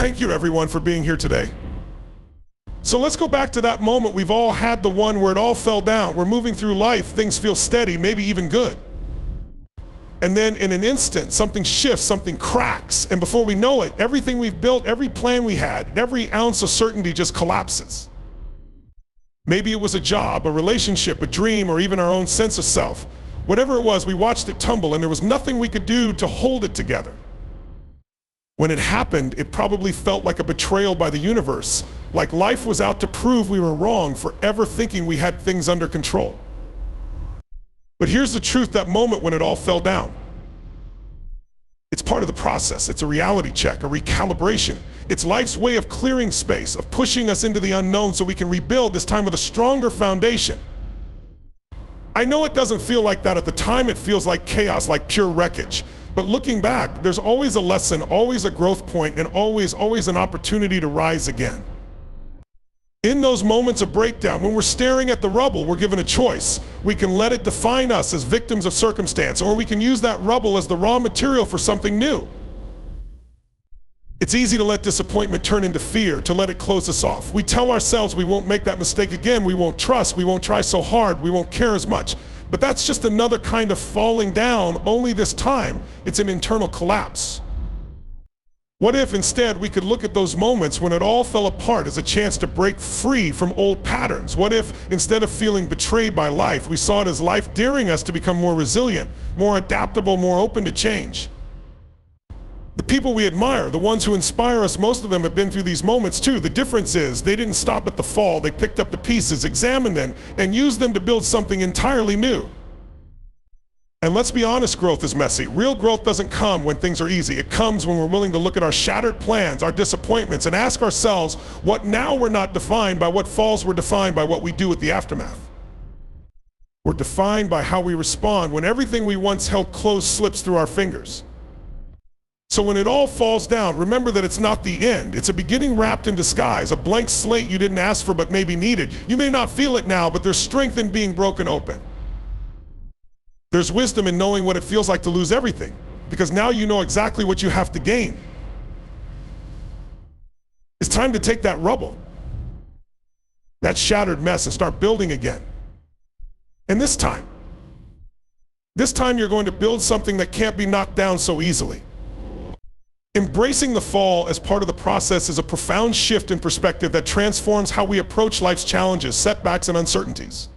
Thank you, everyone, for being here today. So let's go back to that moment we've all had, the one where it all fell down. We're moving through life, things feel steady, maybe even good. And then in an instant, something shifts, something cracks, and before we know it, everything we've built, every plan we had, every ounce of certainty just collapses. Maybe it was a job, a relationship, a dream, or even our own sense of self. Whatever it was, we watched it tumble, and there was nothing we could do to hold it together. When it happened, it probably felt like a betrayal by the universe, like life was out to prove we were wrong for ever thinking we had things under control. But here's the truth, that moment when it all fell down. It's part of the process. It's a reality check, a recalibration. It's life's way of clearing space, of pushing us into the unknown so we can rebuild, this time with a stronger foundation. I know it doesn't feel like that at the time. It feels like chaos, like pure wreckage. But looking back, there's always a lesson, always a growth point, and always an opportunity to rise again. In those moments of breakdown, when we're staring at the rubble, we're given a choice. We can let it define us as victims of circumstance, or we can use that rubble as the raw material for something new. It's easy to let disappointment turn into fear, to let it close us off. We tell ourselves we won't make that mistake again, we won't trust, we won't try so hard, we won't care as much. But that's just another kind of falling down, only this time it's an internal collapse. What if instead we could look at those moments when it all fell apart as a chance to break free from old patterns? What if instead of feeling betrayed by life, we saw it as life daring us to become more resilient, more adaptable, more open to change? The people we admire, the ones who inspire us, most of them have been through these moments too. The difference is they didn't stop at the fall. They picked up the pieces, examined them, and used them to build something entirely new. And let's be honest, growth is messy. Real growth doesn't come when things are easy. It comes when we're willing to look at our shattered plans, our disappointments, and ask ourselves what now we're not defined by what falls, we're defined by what we do with the aftermath. We're defined by how we respond when everything we once held close slips through our fingers. So when it all falls down, remember that it's not the end. It's a beginning wrapped in disguise, a blank slate you didn't ask for but maybe needed. You may not feel it now, but there's strength in being broken open. There's wisdom in knowing what it feels like to lose everything, because now you know exactly what you have to gain. It's time to take that rubble, that shattered mess, and start building again. And this time you're going to build something that can't be knocked down so easily. Embracing the fall as part of the process is a profound shift in perspective that transforms how we approach life's challenges, setbacks, and uncertainties.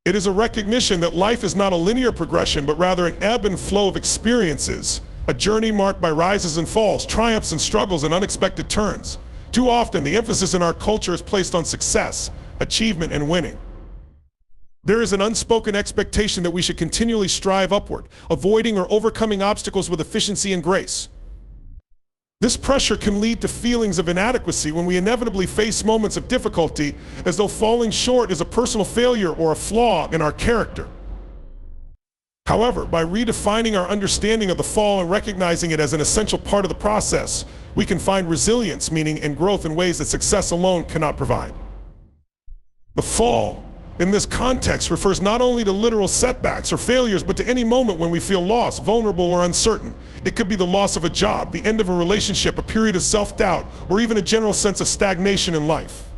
It is a recognition that life is not a linear progression, but rather an ebb and flow of experiences, a journey marked by rises and falls, triumphs and struggles, and unexpected turns. Too often, the emphasis in our culture is placed on success, achievement, and winning. There is an unspoken expectation that we should continually strive upward, avoiding or overcoming obstacles with efficiency and grace. This pressure can lead to feelings of inadequacy when we inevitably face moments of difficulty, as though falling short is a personal failure or a flaw in our character. However, by redefining our understanding of the fall and recognizing it as an essential part of the process, we can find resilience, meaning, and growth in ways that success alone cannot provide. The fall, in this context, refers not only to literal setbacks or failures, but to any moment when we feel lost, vulnerable, or uncertain. It could be the loss of a job, the end of a relationship, a period of self-doubt, or even a general sense of stagnation in life.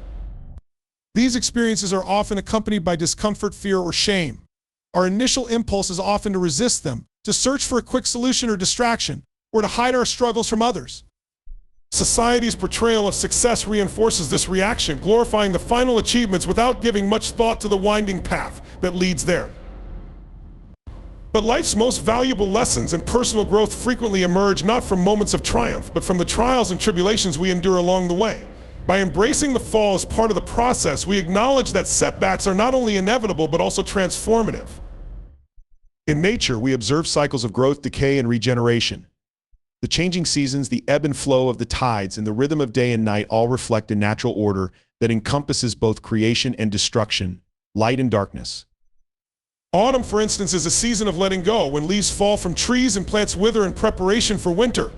These experiences are often accompanied by discomfort, fear, or shame. Our initial impulse is often to resist them, to search for a quick solution or distraction, or to hide our struggles from others. Society's portrayal of success reinforces this reaction, glorifying the final achievements without giving much thought to the winding path that leads there. But life's most valuable lessons and personal growth frequently emerge not from moments of triumph, but from the trials and tribulations we endure along the way. By embracing the fall as part of the process, we acknowledge that setbacks are not only inevitable, but also transformative. In nature, we observe cycles of growth, decay, and regeneration. The changing seasons, the ebb and flow of the tides, and the rhythm of day and night all reflect a natural order that encompasses both creation and destruction, light and darkness. Autumn, for instance, is a season of letting go, when leaves fall from trees and plants wither in preparation for winter.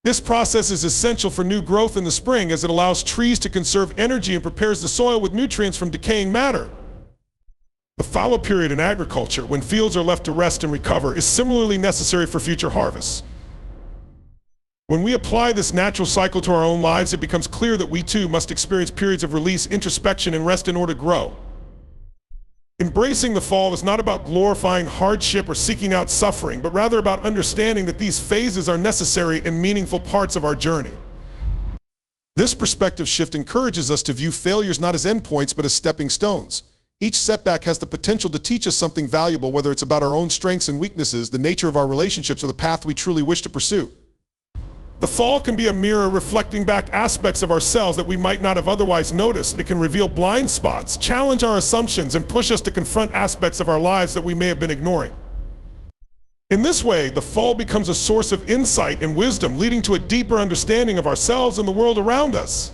This process is essential for new growth in the spring, as it allows trees to conserve energy and prepares the soil with nutrients from decaying matter. The fallow period in agriculture, when fields are left to rest and recover, is similarly necessary for future harvests. When we apply this natural cycle to our own lives, it becomes clear that we too must experience periods of release, introspection, and rest in order to grow. Embracing the fall is not about glorifying hardship or seeking out suffering, but rather about understanding that these phases are necessary and meaningful parts of our journey. This perspective shift encourages us to view failures not as endpoints, but as stepping stones. Each setback has the potential to teach us something valuable, whether it's about our own strengths and weaknesses, the nature of our relationships, or the path we truly wish to pursue. The fall can be a mirror reflecting back aspects of ourselves that we might not have otherwise noticed. It can reveal blind spots, challenge our assumptions, and push us to confront aspects of our lives that we may have been ignoring. In this way, the fall becomes a source of insight and wisdom, leading to a deeper understanding of ourselves and the world around us.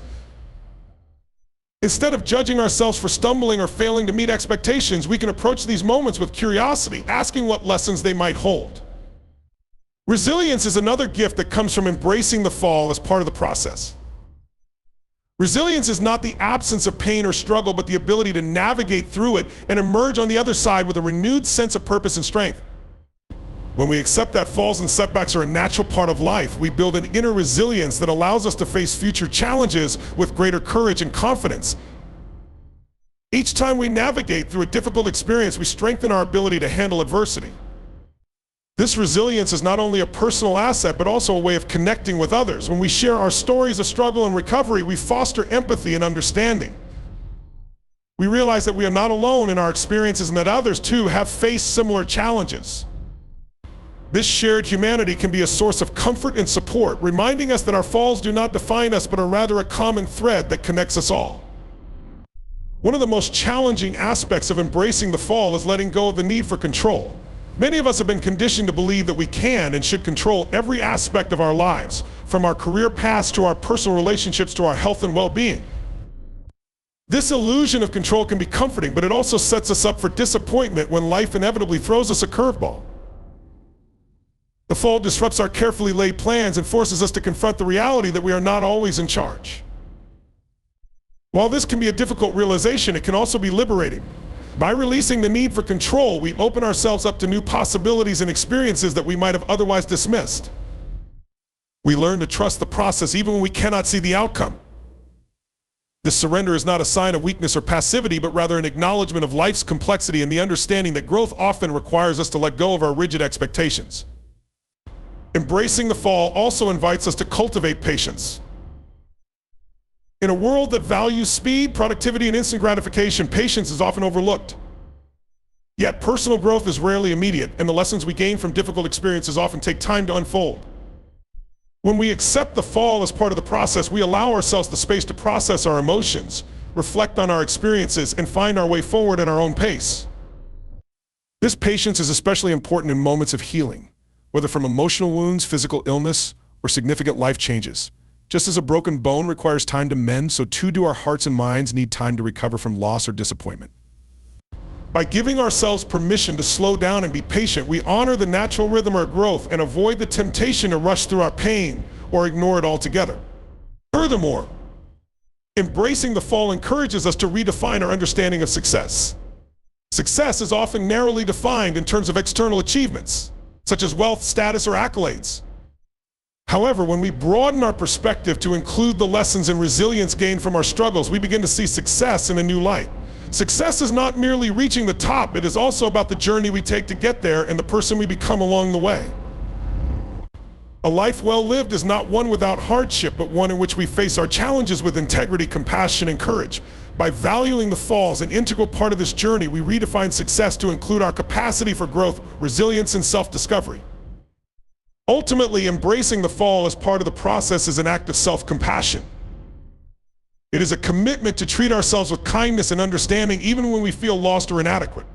Instead of judging ourselves for stumbling or failing to meet expectations, we can approach these moments with curiosity, asking what lessons they might hold. Resilience is another gift that comes from embracing the fall as part of the process. Resilience is not the absence of pain or struggle, but the ability to navigate through it and emerge on the other side with a renewed sense of purpose and strength. When we accept that falls and setbacks are a natural part of life, we build an inner resilience that allows us to face future challenges with greater courage and confidence. Each time we navigate through a difficult experience, we strengthen our ability to handle adversity. This resilience is not only a personal asset, but also a way of connecting with others. When we share our stories of struggle and recovery, we foster empathy and understanding. We realize that we are not alone in our experiences and that others too have faced similar challenges. This shared humanity can be a source of comfort and support, reminding us that our falls do not define us, but are rather a common thread that connects us all. One of the most challenging aspects of embracing the fall is letting go of the need for control. Many of us have been conditioned to believe that we can and should control every aspect of our lives, from our career paths to our personal relationships to our health and well-being. This illusion of control can be comforting, but it also sets us up for disappointment when life inevitably throws us a curveball. The fall disrupts our carefully laid plans and forces us to confront the reality that we are not always in charge. While this can be a difficult realization, it can also be liberating. By releasing the need for control, we open ourselves up to new possibilities and experiences that we might have otherwise dismissed. We learn to trust the process even when we cannot see the outcome. This surrender is not a sign of weakness or passivity, but rather an acknowledgement of life's complexity and the understanding that growth often requires us to let go of our rigid expectations. Embracing the fall also invites us to cultivate patience. In a world that values speed, productivity, and instant gratification, patience is often overlooked. Yet personal growth is rarely immediate, and the lessons we gain from difficult experiences often take time to unfold. When we accept the fall as part of the process, we allow ourselves the space to process our emotions, reflect on our experiences, and find our way forward at our own pace. This patience is especially important in moments of healing, whether from emotional wounds, physical illness, or significant life changes. Just as a broken bone requires time to mend, so too do our hearts and minds need time to recover from loss or disappointment. By giving ourselves permission to slow down and be patient, we honor the natural rhythm of growth and avoid the temptation to rush through our pain or ignore it altogether. Furthermore, embracing the fall encourages us to redefine our understanding of success. Success is often narrowly defined in terms of external achievements, such as wealth, status, or accolades. However, when we broaden our perspective to include the lessons and resilience gained from our struggles, we begin to see success in a new light. Success is not merely reaching the top, it is also about the journey we take to get there and the person we become along the way. A life well lived is not one without hardship, but one in which we face our challenges with integrity, compassion, and courage. By valuing the falls, an integral part of this journey, we redefine success to include our capacity for growth, resilience, and self-discovery. Ultimately, embracing the fall as part of the process is an act of self-compassion. It is a commitment to treat ourselves with kindness and understanding even when we feel lost or inadequate.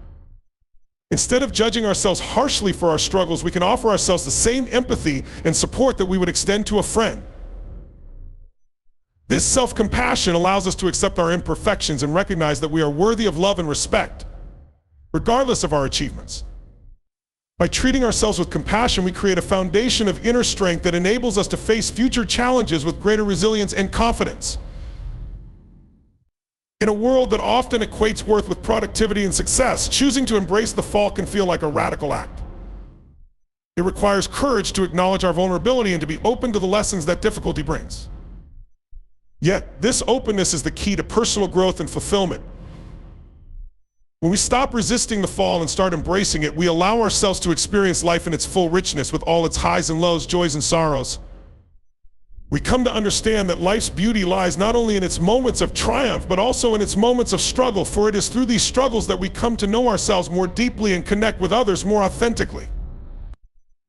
Instead of judging ourselves harshly for our struggles, we can offer ourselves the same empathy and support that we would extend to a friend. This self-compassion allows us to accept our imperfections and recognize that we are worthy of love and respect, regardless of our achievements. By treating ourselves with compassion, we create a foundation of inner strength that enables us to face future challenges with greater resilience and confidence. In a world that often equates worth with productivity and success, choosing to embrace the fall can feel like a radical act. It requires courage to acknowledge our vulnerability and to be open to the lessons that difficulty brings. Yet, this openness is the key to personal growth and fulfillment. When we stop resisting the fall and start embracing it, we allow ourselves to experience life in its full richness with all its highs and lows, joys and sorrows. We come to understand that life's beauty lies not only in its moments of triumph, but also in its moments of struggle, for it is through these struggles that we come to know ourselves more deeply and connect with others more authentically.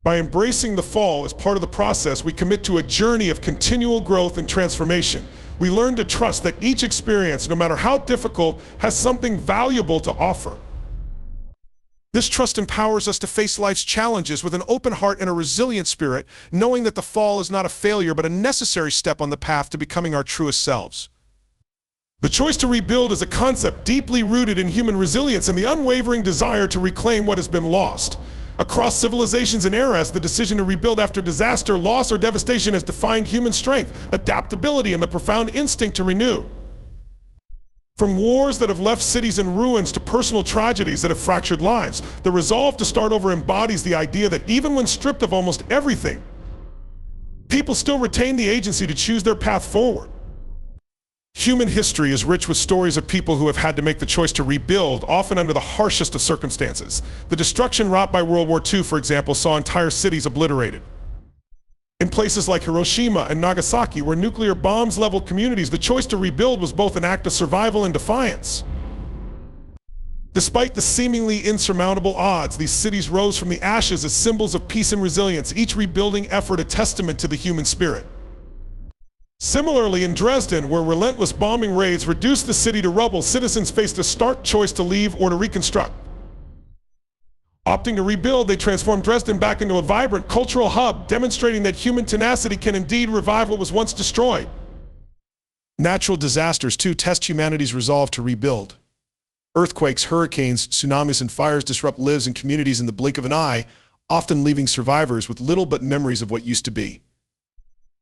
By embracing the fall as part of the process, we commit to a journey of continual growth and transformation. We learn to trust that each experience, no matter how difficult, has something valuable to offer. This trust empowers us to face life's challenges with an open heart and a resilient spirit, knowing that the fall is not a failure but a necessary step on the path to becoming our truest selves. The choice to rebuild is a concept deeply rooted in human resilience and the unwavering desire to reclaim what has been lost. Across civilizations and eras, the decision to rebuild after disaster, loss, or devastation has defined human strength, adaptability, and the profound instinct to renew. From wars that have left cities in ruins to personal tragedies that have fractured lives, the resolve to start over embodies the idea that even when stripped of almost everything, people still retain the agency to choose their path forward. Human history is rich with stories of people who have had to make the choice to rebuild, often under the harshest of circumstances. The destruction wrought by World War II, for example, saw entire cities obliterated. In places like Hiroshima and Nagasaki, where nuclear bombs leveled communities, the choice to rebuild was both an act of survival and defiance. Despite the seemingly insurmountable odds, these cities rose from the ashes as symbols of peace and resilience, each rebuilding effort a testament to the human spirit. Similarly, in Dresden, where relentless bombing raids reduced the city to rubble, citizens faced a stark choice to leave or to reconstruct. Opting to rebuild, they transformed Dresden back into a vibrant cultural hub, demonstrating that human tenacity can indeed revive what was once destroyed. Natural disasters, too, test humanity's resolve to rebuild. Earthquakes, hurricanes, tsunamis, and fires disrupt lives and communities in the blink of an eye, often leaving survivors with little but memories of what used to be.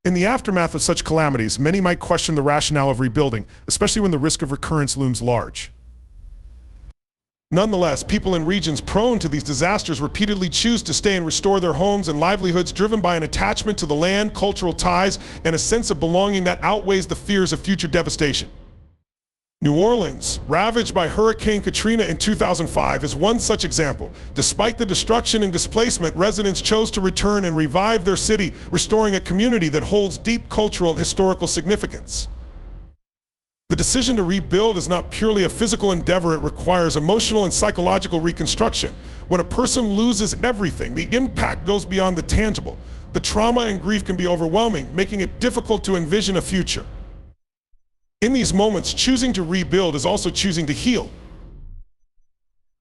In the aftermath of such calamities, many might question the rationale of rebuilding, especially when the risk of recurrence looms large. Nonetheless, people in regions prone to these disasters repeatedly choose to stay and restore their homes and livelihoods, driven by an attachment to the land, cultural ties, and a sense of belonging that outweighs the fears of future devastation. New Orleans, ravaged by Hurricane Katrina in 2005, is one such example. Despite the destruction and displacement, residents chose to return and revive their city, restoring a community that holds deep cultural and historical significance. The decision to rebuild is not purely a physical endeavor, it requires emotional and psychological reconstruction. When a person loses everything, the impact goes beyond the tangible. The trauma and grief can be overwhelming, making it difficult to envision a future. In these moments, choosing to rebuild is also choosing to heal.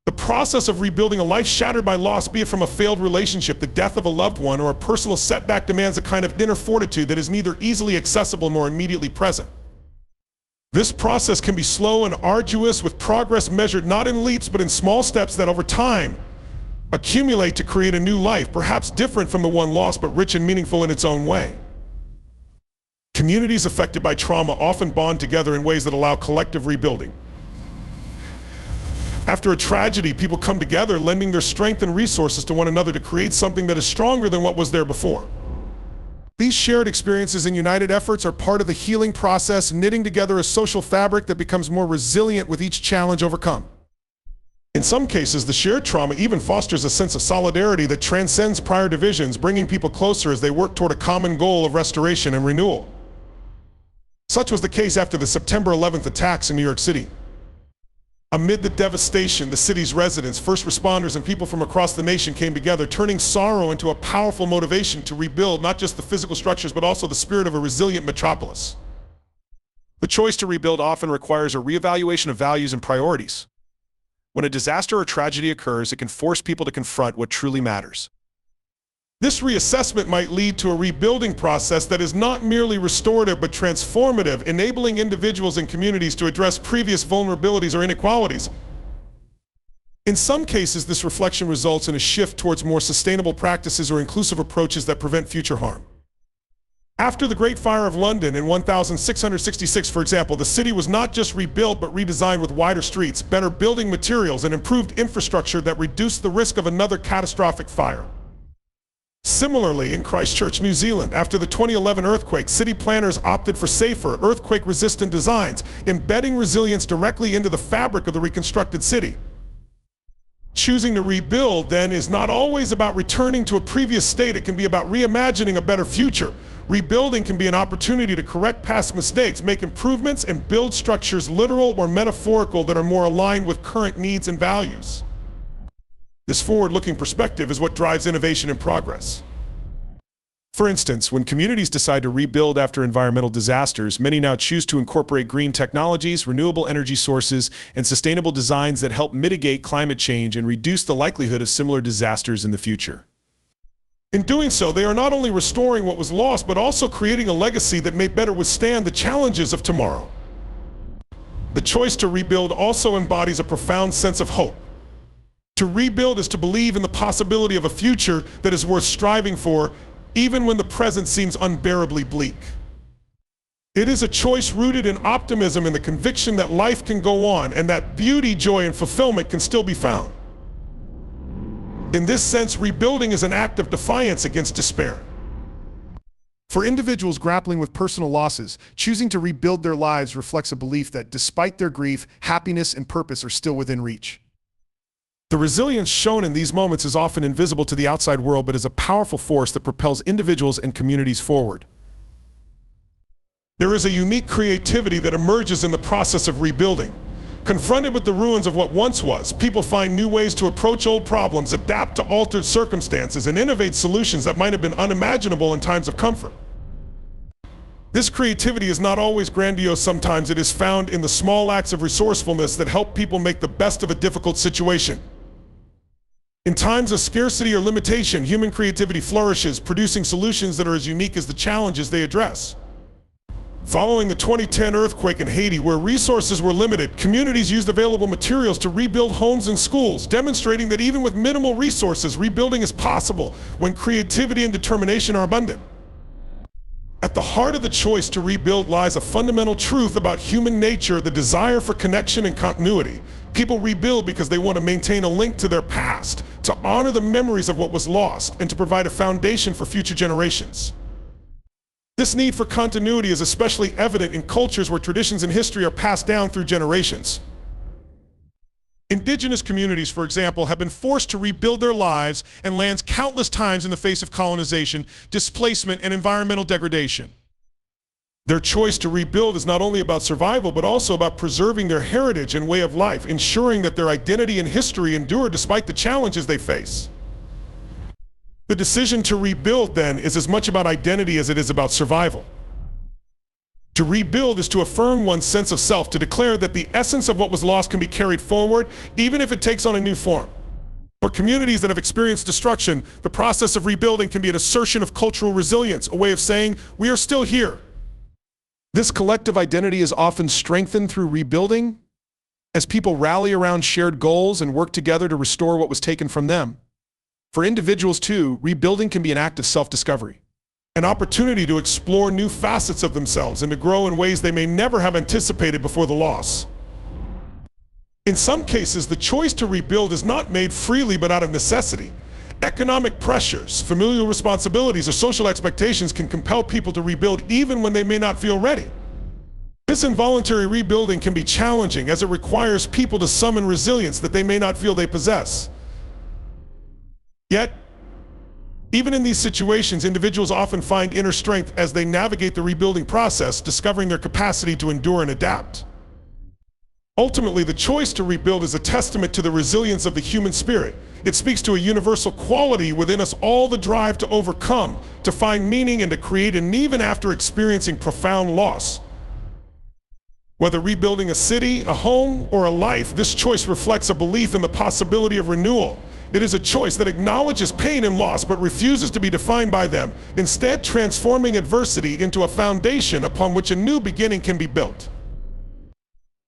The process of rebuilding a life shattered by loss, be it from a failed relationship, the death of a loved one, or a personal setback, demands a kind of inner fortitude that is neither easily accessible nor immediately present. This process can be slow and arduous, with progress measured not in leaps but in small steps that over time accumulate to create a new life, perhaps different from the one lost but rich and meaningful in its own way. Communities affected by trauma often bond together in ways that allow collective rebuilding. After a tragedy, people come together, lending their strength and resources to one another to create something that is stronger than what was there before. These shared experiences and united efforts are part of the healing process, knitting together a social fabric that becomes more resilient with each challenge overcome. In some cases, the shared trauma even fosters a sense of solidarity that transcends prior divisions, bringing people closer as they work toward a common goal of restoration and renewal. Such was the case after the September 11th attacks in New York City. Amid the devastation, the city's residents, first responders, and people from across the nation came together, turning sorrow into a powerful motivation to rebuild not just the physical structures, but also the spirit of a resilient metropolis. The choice to rebuild often requires a reevaluation of values and priorities. When a disaster or tragedy occurs, it can force people to confront what truly matters. This reassessment might lead to a rebuilding process that is not merely restorative but transformative, enabling individuals and communities to address previous vulnerabilities or inequalities. In some cases, this reflection results in a shift towards more sustainable practices or inclusive approaches that prevent future harm. After the Great Fire of London in 1666, for example, the city was not just rebuilt but redesigned with wider streets, better building materials, and improved infrastructure that reduced the risk of another catastrophic fire. Similarly, in Christchurch, New Zealand, after the 2011 earthquake, city planners opted for safer, earthquake-resistant designs, embedding resilience directly into the fabric of the reconstructed city. Choosing to rebuild, then, is not always about returning to a previous state. It can be about reimagining a better future. Rebuilding can be an opportunity to correct past mistakes, make improvements, and build structures, literal or metaphorical, that are more aligned with current needs and values. This forward-looking perspective is what drives innovation and progress. For instance, when communities decide to rebuild after environmental disasters, many now choose to incorporate green technologies, renewable energy sources, and sustainable designs that help mitigate climate change and reduce the likelihood of similar disasters in the future. In doing so, they are not only restoring what was lost, but also creating a legacy that may better withstand the challenges of tomorrow. The choice to rebuild also embodies a profound sense of hope. To rebuild is to believe in the possibility of a future that is worth striving for, even when the present seems unbearably bleak. It is a choice rooted in optimism and the conviction that life can go on and that beauty, joy, and fulfillment can still be found. In this sense, rebuilding is an act of defiance against despair. For individuals grappling with personal losses, choosing to rebuild their lives reflects a belief that despite their grief, happiness and purpose are still within reach. The resilience shown in these moments is often invisible to the outside world, but is a powerful force that propels individuals and communities forward. There is a unique creativity that emerges in the process of rebuilding. Confronted with the ruins of what once was, people find new ways to approach old problems, adapt to altered circumstances, and innovate solutions that might have been unimaginable in times of comfort. This creativity is not always grandiose. Sometimes it is found in the small acts of resourcefulness that help people make the best of a difficult situation. In times of scarcity or limitation, human creativity flourishes, producing solutions that are as unique as the challenges they address. Following the 2010 earthquake in Haiti, where resources were limited, communities used available materials to rebuild homes and schools, demonstrating that even with minimal resources, rebuilding is possible when creativity and determination are abundant. At the heart of the choice to rebuild lies a fundamental truth about human nature, the desire for connection and continuity. People rebuild because they want to maintain a link to their past, to honor the memories of what was lost, and to provide a foundation for future generations. This need for continuity is especially evident in cultures where traditions and history are passed down through generations. Indigenous communities, for example, have been forced to rebuild their lives and lands countless times in the face of colonization, displacement, and environmental degradation. Their choice to rebuild is not only about survival, but also about preserving their heritage and way of life, ensuring that their identity and history endure despite the challenges they face. The decision to rebuild, then, is as much about identity as it is about survival. To rebuild is to affirm one's sense of self, to declare that the essence of what was lost can be carried forward, even if it takes on a new form. For communities that have experienced destruction, the process of rebuilding can be an assertion of cultural resilience, a way of saying, we are still here. This collective identity is often strengthened through rebuilding, as people rally around shared goals and work together to restore what was taken from them. For individuals, too, rebuilding can be an act of self-discovery, an opportunity to explore new facets of themselves and to grow in ways they may never have anticipated before the loss. In some cases, the choice to rebuild is not made freely but out of necessity. Economic pressures, familial responsibilities, or social expectations can compel people to rebuild even when they may not feel ready. This involuntary rebuilding can be challenging as it requires people to summon resilience that they may not feel they possess. Yet, even in these situations, individuals often find inner strength as they navigate the rebuilding process, discovering their capacity to endure and adapt. Ultimately, the choice to rebuild is a testament to the resilience of the human spirit. It speaks to a universal quality within us all, the drive to overcome, to find meaning, and to create, and even after experiencing profound loss. Whether rebuilding a city, a home, or a life, this choice reflects a belief in the possibility of renewal. It is a choice that acknowledges pain and loss but refuses to be defined by them, instead transforming adversity into a foundation upon which a new beginning can be built.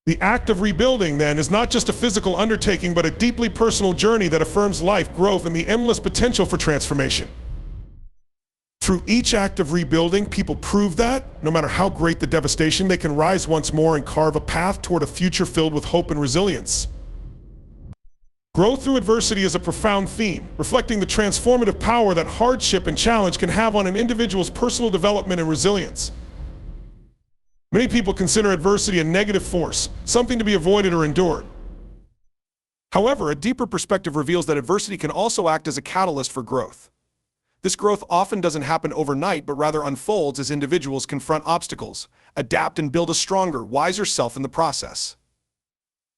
The act of rebuilding, then, is not just a physical undertaking, but a deeply personal journey that affirms life, growth, and the endless potential for transformation. Through each act of rebuilding, people prove that, no matter how great the devastation, they can rise once more and carve a path toward a future filled with hope and resilience. Growth through adversity is a profound theme, reflecting the transformative power that hardship and challenge can have on an individual's personal development and resilience. Many people consider adversity a negative force, something to be avoided or endured. However, a deeper perspective reveals that adversity can also act as a catalyst for growth. This growth often doesn't happen overnight, but rather unfolds as individuals confront obstacles, adapt, and build a stronger, wiser self in the process.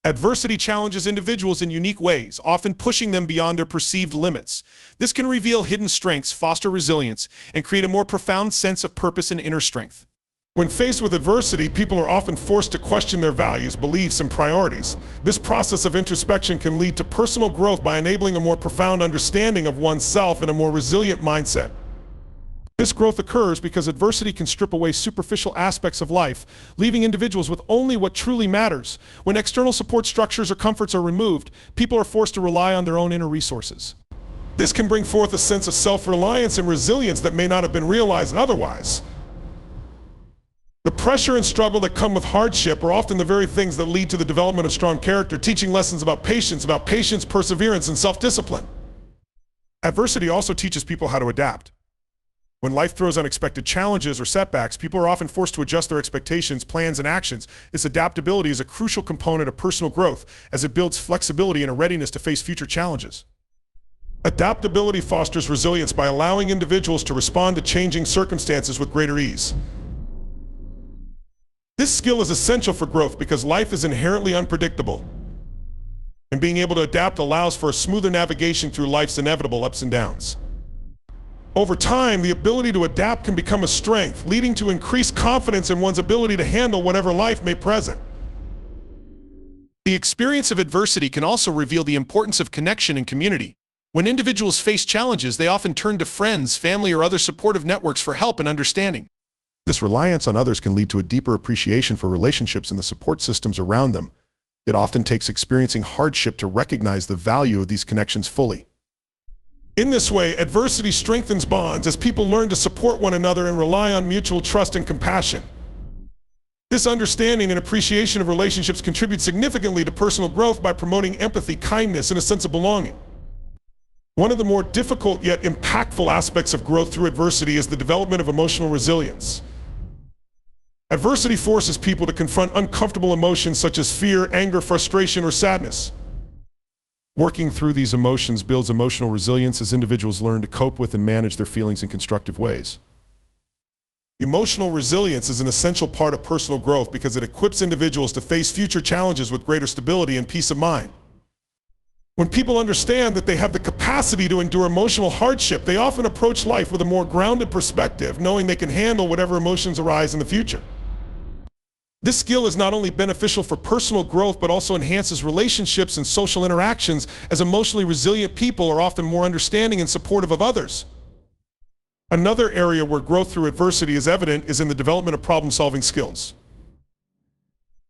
Adversity challenges individuals in unique ways, often pushing them beyond their perceived limits. This can reveal hidden strengths, foster resilience, and create a more profound sense of purpose and inner strength. When faced with adversity, people are often forced to question their values, beliefs, and priorities. This process of introspection can lead to personal growth by enabling a more profound understanding of oneself and a more resilient mindset. This growth occurs because adversity can strip away superficial aspects of life, leaving individuals with only what truly matters. When external support structures or comforts are removed, people are forced to rely on their own inner resources. This can bring forth a sense of self-reliance and resilience that may not have been realized otherwise. The pressure and struggle that come with hardship are often the very things that lead to the development of strong character, teaching lessons about patience, perseverance, and self-discipline. Adversity also teaches people how to adapt. When life throws unexpected challenges or setbacks, people are often forced to adjust their expectations, plans, and actions. This adaptability is a crucial component of personal growth, as it builds flexibility and a readiness to face future challenges. Adaptability fosters resilience by allowing individuals to respond to changing circumstances with greater ease. This skill is essential for growth because life is inherently unpredictable, and being able to adapt allows for a smoother navigation through life's inevitable ups and downs. Over time, the ability to adapt can become a strength, leading to increased confidence in one's ability to handle whatever life may present. The experience of adversity can also reveal the importance of connection and community. When individuals face challenges, they often turn to friends, family, or other supportive networks for help and understanding. This reliance on others can lead to a deeper appreciation for relationships and the support systems around them. It often takes experiencing hardship to recognize the value of these connections fully. In this way, adversity strengthens bonds as people learn to support one another and rely on mutual trust and compassion. This understanding and appreciation of relationships contributes significantly to personal growth by promoting empathy, kindness, and a sense of belonging. One of the more difficult yet impactful aspects of growth through adversity is the development of emotional resilience. Adversity forces people to confront uncomfortable emotions such as fear, anger, frustration, or sadness. Working through these emotions builds emotional resilience as individuals learn to cope with and manage their feelings in constructive ways. Emotional resilience is an essential part of personal growth because it equips individuals to face future challenges with greater stability and peace of mind. When people understand that they have the capacity to endure emotional hardship, they often approach life with a more grounded perspective, knowing they can handle whatever emotions arise in the future. This skill is not only beneficial for personal growth, but also enhances relationships and social interactions, as emotionally resilient people are often more understanding and supportive of others. Another area where growth through adversity is evident is in the development of problem-solving skills.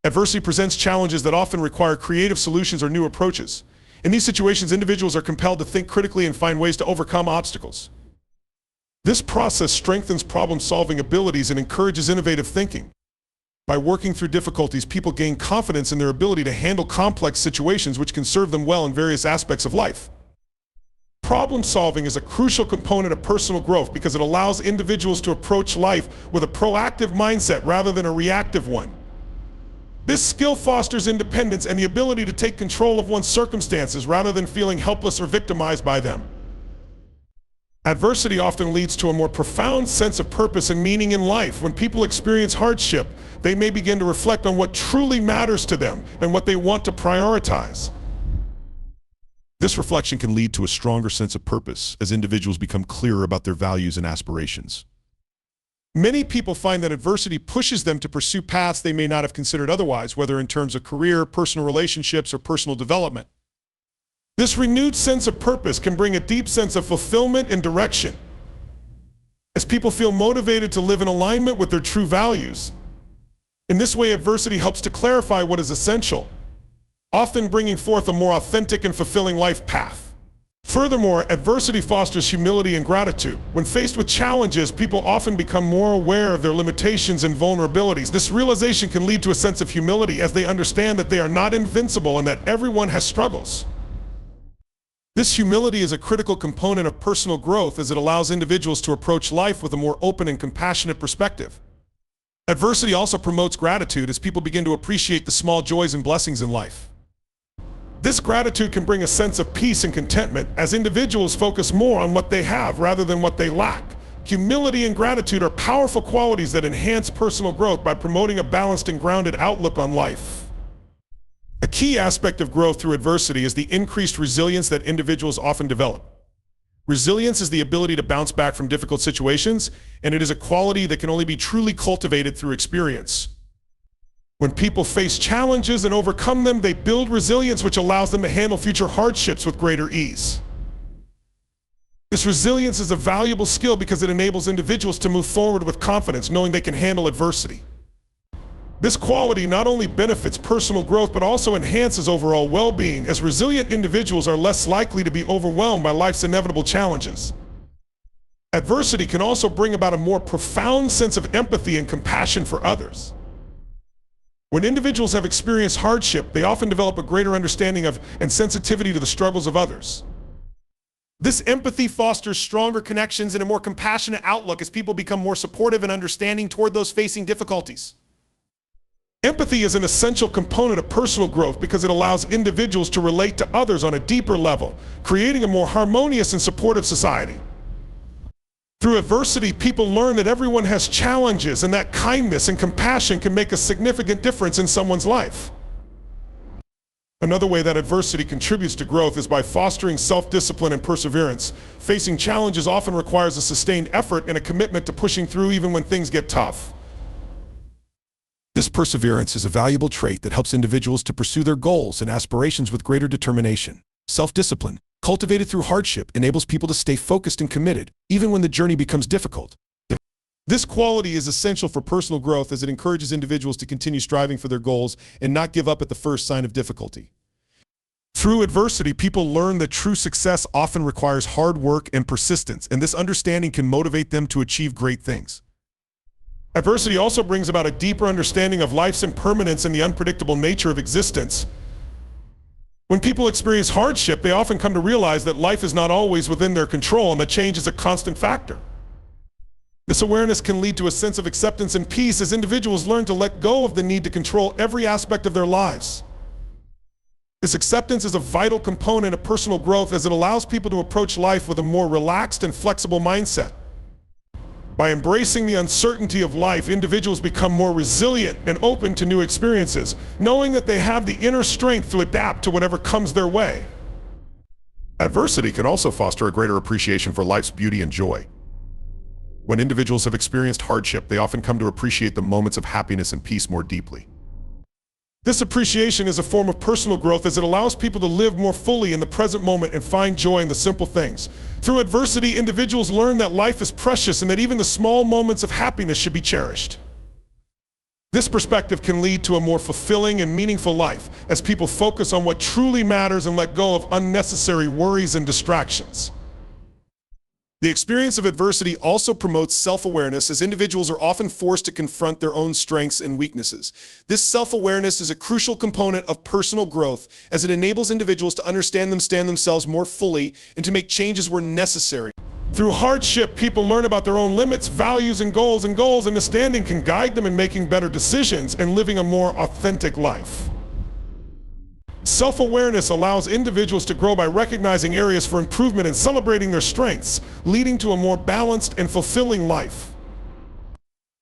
Adversity presents challenges that often require creative solutions or new approaches. In these situations, individuals are compelled to think critically and find ways to overcome obstacles. This process strengthens problem-solving abilities and encourages innovative thinking. By working through difficulties, people gain confidence in their ability to handle complex situations, which can serve them well in various aspects of life. Problem solving is a crucial component of personal growth because it allows individuals to approach life with a proactive mindset rather than a reactive one. This skill fosters independence and the ability to take control of one's circumstances rather than feeling helpless or victimized by them. Adversity often leads to a more profound sense of purpose and meaning in life. When people experience hardship, they may begin to reflect on what truly matters to them and what they want to prioritize. This reflection can lead to a stronger sense of purpose as individuals become clearer about their values and aspirations. Many people find that adversity pushes them to pursue paths they may not have considered otherwise, whether in terms of career, personal relationships, or personal development. This renewed sense of purpose can bring a deep sense of fulfillment and direction, as people feel motivated to live in alignment with their true values. In this way, adversity helps to clarify what is essential, often bringing forth a more authentic and fulfilling life path. Furthermore, adversity fosters humility and gratitude. When faced with challenges, people often become more aware of their limitations and vulnerabilities. This realization can lead to a sense of humility as they understand that they are not invincible and that everyone has struggles. This humility is a critical component of personal growth as it allows individuals to approach life with a more open and compassionate perspective. Adversity also promotes gratitude as people begin to appreciate the small joys and blessings in life. This gratitude can bring a sense of peace and contentment as individuals focus more on what they have rather than what they lack. Humility and gratitude are powerful qualities that enhance personal growth by promoting a balanced and grounded outlook on life. A key aspect of growth through adversity is the increased resilience that individuals often develop. Resilience is the ability to bounce back from difficult situations, and it is a quality that can only be truly cultivated through experience. When people face challenges and overcome them, they build resilience which allows them to handle future hardships with greater ease. This resilience is a valuable skill because it enables individuals to move forward with confidence, knowing they can handle adversity. This quality not only benefits personal growth but also enhances overall well-being, as resilient individuals are less likely to be overwhelmed by life's inevitable challenges. Adversity can also bring about a more profound sense of empathy and compassion for others. When individuals have experienced hardship, they often develop a greater understanding of and sensitivity to the struggles of others. This empathy fosters stronger connections and a more compassionate outlook as people become more supportive and understanding toward those facing difficulties. Empathy is an essential component of personal growth because it allows individuals to relate to others on a deeper level, creating a more harmonious and supportive society. Through adversity, people learn that everyone has challenges and that kindness and compassion can make a significant difference in someone's life. Another way that adversity contributes to growth is by fostering self-discipline and perseverance. Facing challenges often requires a sustained effort and a commitment to pushing through even when things get tough. This perseverance is a valuable trait that helps individuals to pursue their goals and aspirations with greater determination. Self-discipline, cultivated through hardship, enables people to stay focused and committed, even when the journey becomes difficult. This quality is essential for personal growth as it encourages individuals to continue striving for their goals and not give up at the first sign of difficulty. Through adversity, people learn that true success often requires hard work and persistence, and this understanding can motivate them to achieve great things. Adversity also brings about a deeper understanding of life's impermanence and the unpredictable nature of existence. When people experience hardship, they often come to realize that life is not always within their control and that change is a constant factor. This awareness can lead to a sense of acceptance and peace as individuals learn to let go of the need to control every aspect of their lives. This acceptance is a vital component of personal growth as it allows people to approach life with a more relaxed and flexible mindset. By embracing the uncertainty of life, individuals become more resilient and open to new experiences, knowing that they have the inner strength to adapt to whatever comes their way. Adversity can also foster a greater appreciation for life's beauty and joy. When individuals have experienced hardship, they often come to appreciate the moments of happiness and peace more deeply. This appreciation is a form of personal growth as it allows people to live more fully in the present moment and find joy in the simple things. Through adversity, individuals learn that life is precious and that even the small moments of happiness should be cherished. This perspective can lead to a more fulfilling and meaningful life as people focus on what truly matters and let go of unnecessary worries and distractions. The experience of adversity also promotes self-awareness as individuals are often forced to confront their own strengths and weaknesses. This self-awareness is a crucial component of personal growth as it enables individuals to understand themselves more fully and to make changes where necessary. Through hardship, people learn about their own limits, values, and goals, and understanding can guide them in making better decisions and living a more authentic life. Self-awareness allows individuals to grow by recognizing areas for improvement and celebrating their strengths, leading to a more balanced and fulfilling life.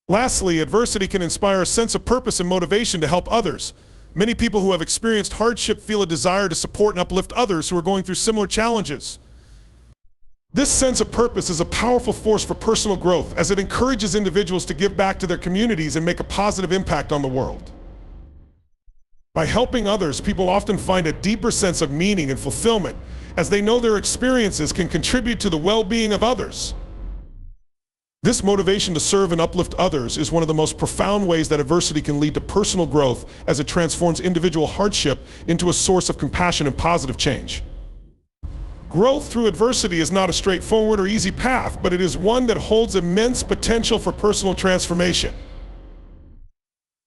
Lastly, adversity can inspire a sense of purpose and motivation to help others. Many people who have experienced hardship feel a desire to support and uplift others who are going through similar challenges. This sense of purpose is a powerful force for personal growth as it encourages individuals to give back to their communities and make a positive impact on the world. By helping others, people often find a deeper sense of meaning and fulfillment as they know their experiences can contribute to the well-being of others. This motivation to serve and uplift others is one of the most profound ways that adversity can lead to personal growth as it transforms individual hardship into a source of compassion and positive change. Growth through adversity is not a straightforward or easy path, but it is one that holds immense potential for personal transformation.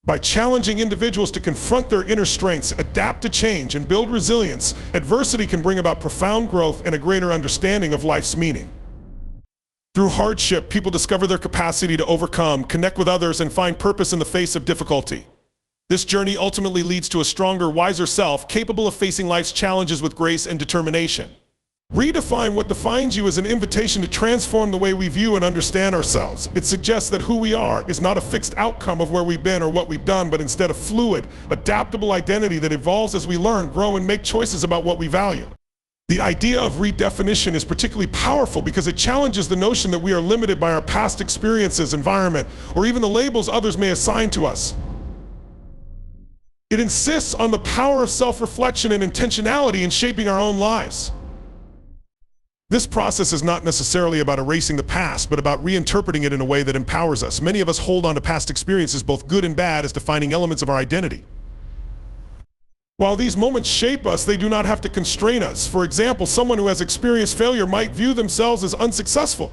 By challenging individuals to confront their inner strengths, adapt to change, and build resilience, adversity can bring about profound growth and a greater understanding of life's meaning. Through hardship, people discover their capacity to overcome, connect with others, and find purpose in the face of difficulty. This journey ultimately leads to a stronger, wiser self, capable of facing life's challenges with grace and determination. Redefine what defines you as an invitation to transform the way we view and understand ourselves. It suggests that who we are is not a fixed outcome of where we've been or what we've done, but instead a fluid, adaptable identity that evolves as we learn, grow, and make choices about what we value. The idea of redefinition is particularly powerful because it challenges the notion that we are limited by our past experiences, environment, or even the labels others may assign to us. It insists on the power of self-reflection and intentionality in shaping our own lives. This process is not necessarily about erasing the past, but about reinterpreting it in a way that empowers us. Many of us hold on to past experiences, both good and bad, as defining elements of our identity. While these moments shape us, they do not have to constrain us. For example, someone who has experienced failure might view themselves as unsuccessful,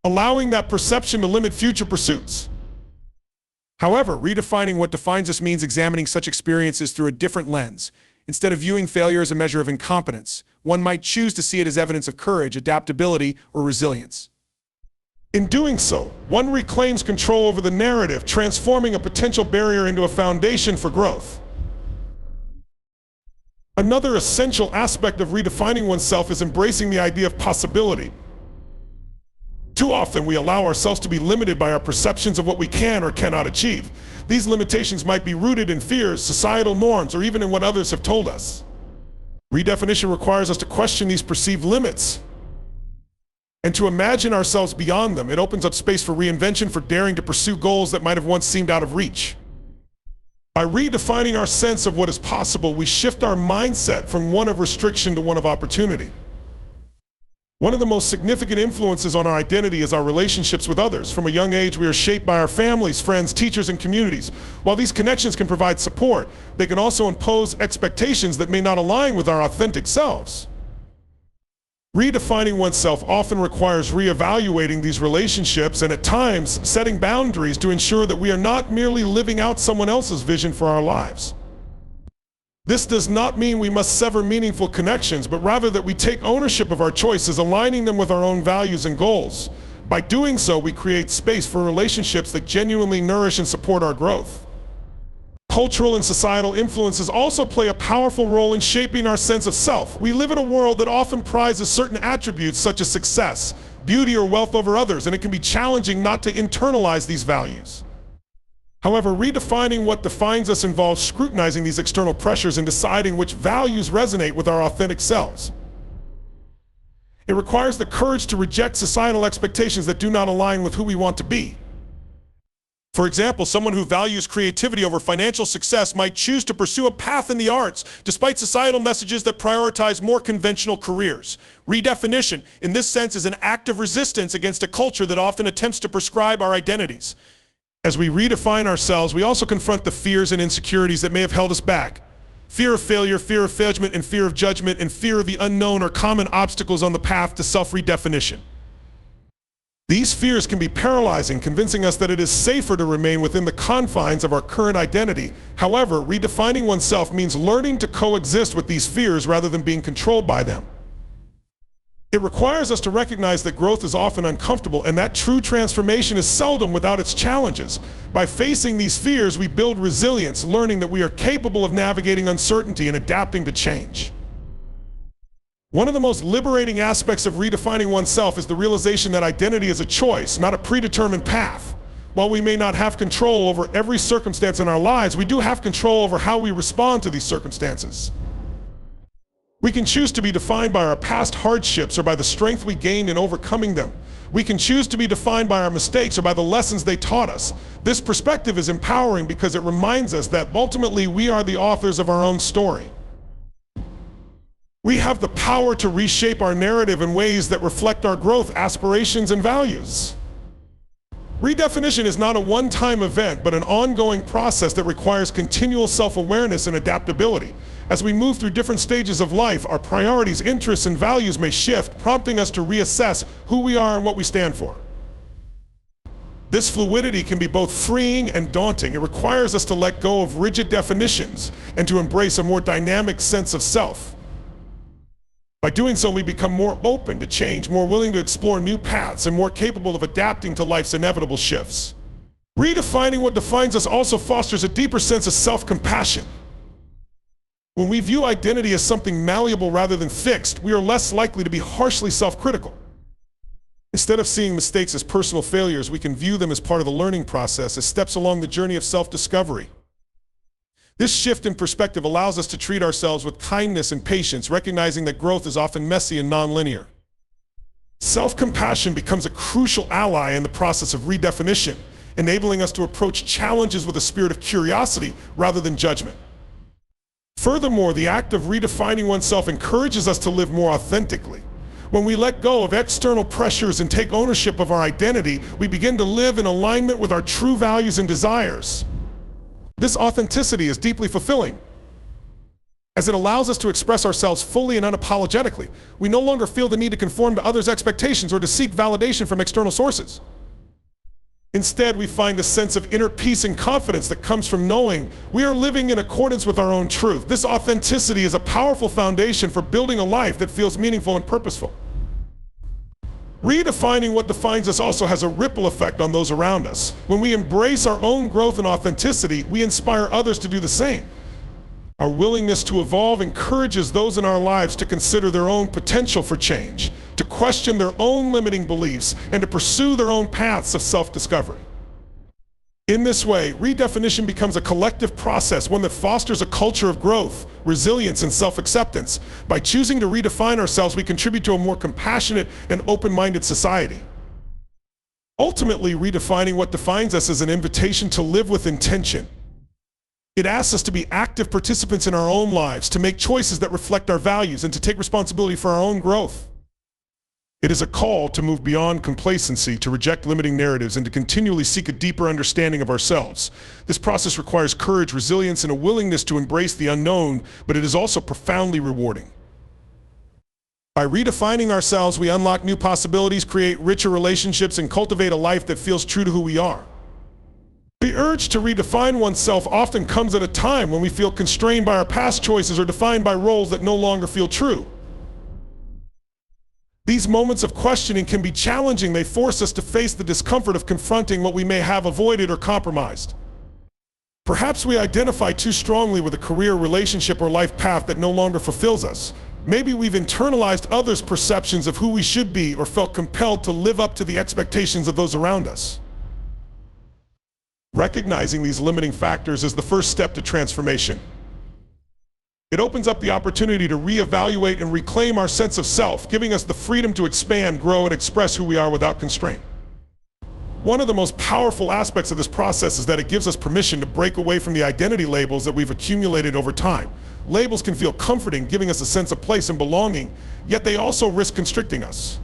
allowing that perception to limit future pursuits. However, redefining what defines us means examining such experiences through a different lens. Instead of viewing failure as a measure of incompetence, one might choose to see it as evidence of courage, adaptability, or resilience. In doing so, one reclaims control over the narrative, transforming a potential barrier into a foundation for growth. Another essential aspect of redefining oneself is embracing the idea of possibility. Too often, we allow ourselves to be limited by our perceptions of what we can or cannot achieve. These limitations might be rooted in fears, societal norms, or even in what others have told us. Redefinition requires us to question these perceived limits and to imagine ourselves beyond them. It opens up space for reinvention, for daring to pursue goals that might have once seemed out of reach. By redefining our sense of what is possible, we shift our mindset from one of restriction to one of opportunity. One of the most significant influences on our identity is our relationships with others. From a young age, we are shaped by our families, friends, teachers, and communities. While these connections can provide support, they can also impose expectations that may not align with our authentic selves. Redefining oneself often requires reevaluating these relationships and, at times, setting boundaries to ensure that we are not merely living out someone else's vision for our lives. This does not mean we must sever meaningful connections, but rather that we take ownership of our choices, aligning them with our own values and goals. By doing so, we create space for relationships that genuinely nourish and support our growth. Cultural and societal influences also play a powerful role in shaping our sense of self. We live in a world that often prizes certain attributes such as success, beauty, or wealth over others, and it can be challenging not to internalize these values. However, redefining what defines us involves scrutinizing these external pressures and deciding which values resonate with our authentic selves. It requires the courage to reject societal expectations that do not align with who we want to be. For example, someone who values creativity over financial success might choose to pursue a path in the arts, despite societal messages that prioritize more conventional careers. Redefinition, in this sense, is an act of resistance against a culture that often attempts to prescribe our identities. As we redefine ourselves, we also confront the fears and insecurities that may have held us back. Fear of failure, fear of judgment, and fear of the unknown are common obstacles on the path to self-redefinition. These fears can be paralyzing, convincing us that it is safer to remain within the confines of our current identity. However, redefining oneself means learning to coexist with these fears rather than being controlled by them. It requires us to recognize that growth is often uncomfortable and that true transformation is seldom without its challenges. By facing these fears, we build resilience, learning that we are capable of navigating uncertainty and adapting to change. One of the most liberating aspects of redefining oneself is the realization that identity is a choice, not a predetermined path. While we may not have control over every circumstance in our lives, we do have control over how we respond to these circumstances. We can choose to be defined by our past hardships or by the strength we gained in overcoming them. We can choose to be defined by our mistakes or by the lessons they taught us. This perspective is empowering because it reminds us that ultimately we are the authors of our own story. We have the power to reshape our narrative in ways that reflect our growth, aspirations, and values. Redefinition is not a one-time event, but an ongoing process that requires continual self-awareness and adaptability. As we move through different stages of life, our priorities, interests, and values may shift, prompting us to reassess who we are and what we stand for. This fluidity can be both freeing and daunting. It requires us to let go of rigid definitions and to embrace a more dynamic sense of self. By doing so, we become more open to change, more willing to explore new paths, and more capable of adapting to life's inevitable shifts. Redefining what defines us also fosters a deeper sense of self-compassion. When we view identity as something malleable rather than fixed, we are less likely to be harshly self-critical. Instead of seeing mistakes as personal failures, we can view them as part of the learning process, as steps along the journey of self-discovery. This shift in perspective allows us to treat ourselves with kindness and patience, recognizing that growth is often messy and nonlinear. Self-compassion becomes a crucial ally in the process of redefinition, enabling us to approach challenges with a spirit of curiosity rather than judgment. Furthermore, the act of redefining oneself encourages us to live more authentically. When we let go of external pressures and take ownership of our identity, we begin to live in alignment with our true values and desires. This authenticity is deeply fulfilling, as it allows us to express ourselves fully and unapologetically. We no longer feel the need to conform to others' expectations or to seek validation from external sources. Instead, we find a sense of inner peace and confidence that comes from knowing we are living in accordance with our own truth. This authenticity is a powerful foundation for building a life that feels meaningful and purposeful. Redefining what defines us also has a ripple effect on those around us. When we embrace our own growth and authenticity, we inspire others to do the same. Our willingness to evolve encourages those in our lives to consider their own potential for change, to question their own limiting beliefs, and to pursue their own paths of self-discovery. In this way, redefinition becomes a collective process, one that fosters a culture of growth, resilience, and self-acceptance. By choosing to redefine ourselves, we contribute to a more compassionate and open-minded society. Ultimately, redefining what defines us is an invitation to live with intention. It asks us to be active participants in our own lives, to make choices that reflect our values, and to take responsibility for our own growth. It is a call to move beyond complacency, to reject limiting narratives, and to continually seek a deeper understanding of ourselves. This process requires courage, resilience, and a willingness to embrace the unknown, but it is also profoundly rewarding. By redefining ourselves, we unlock new possibilities, create richer relationships, and cultivate a life that feels true to who we are. The urge to redefine oneself often comes at a time when we feel constrained by our past choices or defined by roles that no longer feel true. These moments of questioning can be challenging. They force us to face the discomfort of confronting what we may have avoided or compromised. Perhaps we identify too strongly with a career, relationship, or life path that no longer fulfills us. Maybe we've internalized others' perceptions of who we should be or felt compelled to live up to the expectations of those around us. Recognizing these limiting factors is the first step to transformation. It opens up the opportunity to reevaluate and reclaim our sense of self, giving us the freedom to expand, grow, and express who we are without constraint. One of the most powerful aspects of this process is that it gives us permission to break away from the identity labels that we've accumulated over time. Labels can feel comforting, giving us a sense of place and belonging, yet they also risk constricting us.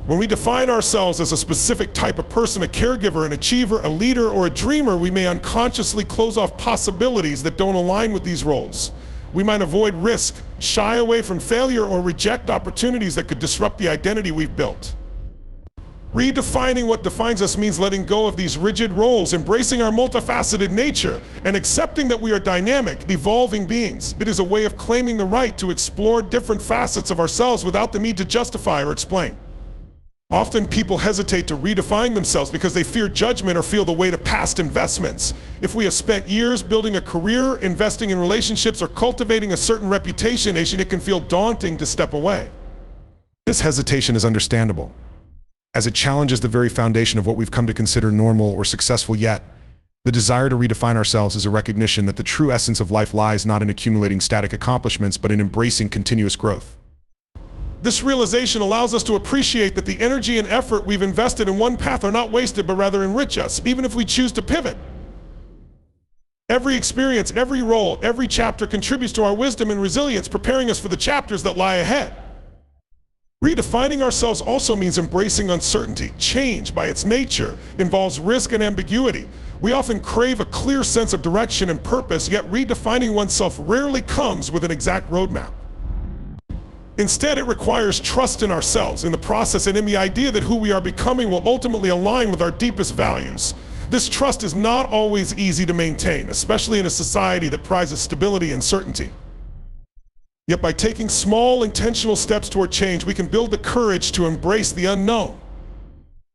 When we define ourselves as a specific type of person, a caregiver, an achiever, a leader, or a dreamer, we may unconsciously close off possibilities that don't align with these roles. We might avoid risk, shy away from failure, or reject opportunities that could disrupt the identity we've built. Redefining what defines us means letting go of these rigid roles, embracing our multifaceted nature, and accepting that we are dynamic, evolving beings. It is a way of claiming the right to explore different facets of ourselves without the need to justify or explain. Often people hesitate to redefine themselves because they fear judgment or feel the weight of past investments. If we have spent years building a career, investing in relationships, or cultivating a certain reputation, it can feel daunting to step away. This hesitation is understandable, as it challenges the very foundation of what we've come to consider normal or successful. Yet, the desire to redefine ourselves is a recognition that the true essence of life lies not in accumulating static accomplishments, but in embracing continuous growth. This realization allows us to appreciate that the energy and effort we've invested in one path are not wasted, but rather enrich us, even if we choose to pivot. Every experience, every role, every chapter contributes to our wisdom and resilience, preparing us for the chapters that lie ahead. Redefining ourselves also means embracing uncertainty. Change, by its nature, involves risk and ambiguity. We often crave a clear sense of direction and purpose, yet redefining oneself rarely comes with an exact roadmap. Instead, it requires trust in ourselves, in the process, and in the idea that who we are becoming will ultimately align with our deepest values. This trust is not always easy to maintain, especially in a society that prizes stability and certainty. Yet by taking small, intentional steps toward change, we can build the courage to embrace the unknown.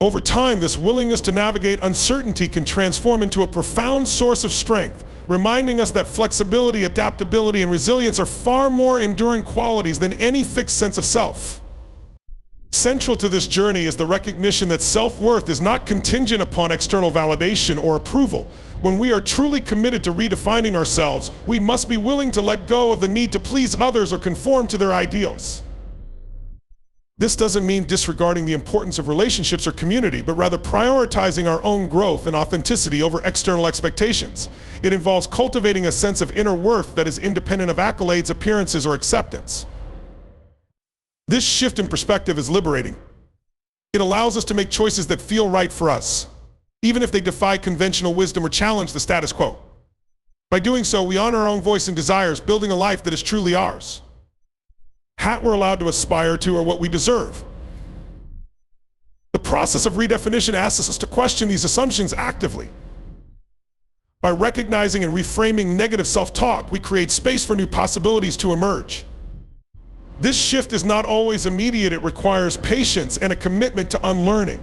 Over time, this willingness to navigate uncertainty can transform into a profound source of strength, reminding us that flexibility, adaptability, and resilience are far more enduring qualities than any fixed sense of self. Central to this journey is the recognition that self-worth is not contingent upon external validation or approval. When we are truly committed to redefining ourselves, we must be willing to let go of the need to please others or conform to their ideals. This doesn't mean disregarding the importance of relationships or community, but rather prioritizing our own growth and authenticity over external expectations. It involves cultivating a sense of inner worth that is independent of accolades, appearances, or acceptance. This shift in perspective is liberating. It allows us to make choices that feel right for us, even if they defy conventional wisdom or challenge the status quo. By doing so, we honor our own voice and desires, building a life that is truly ours. We're allowed to aspire to, or what we deserve. The process of redefinition asks us to question these assumptions actively. By recognizing and reframing negative self-talk, we create space for new possibilities to emerge. This shift is not always immediate. It requires patience and a commitment to unlearning.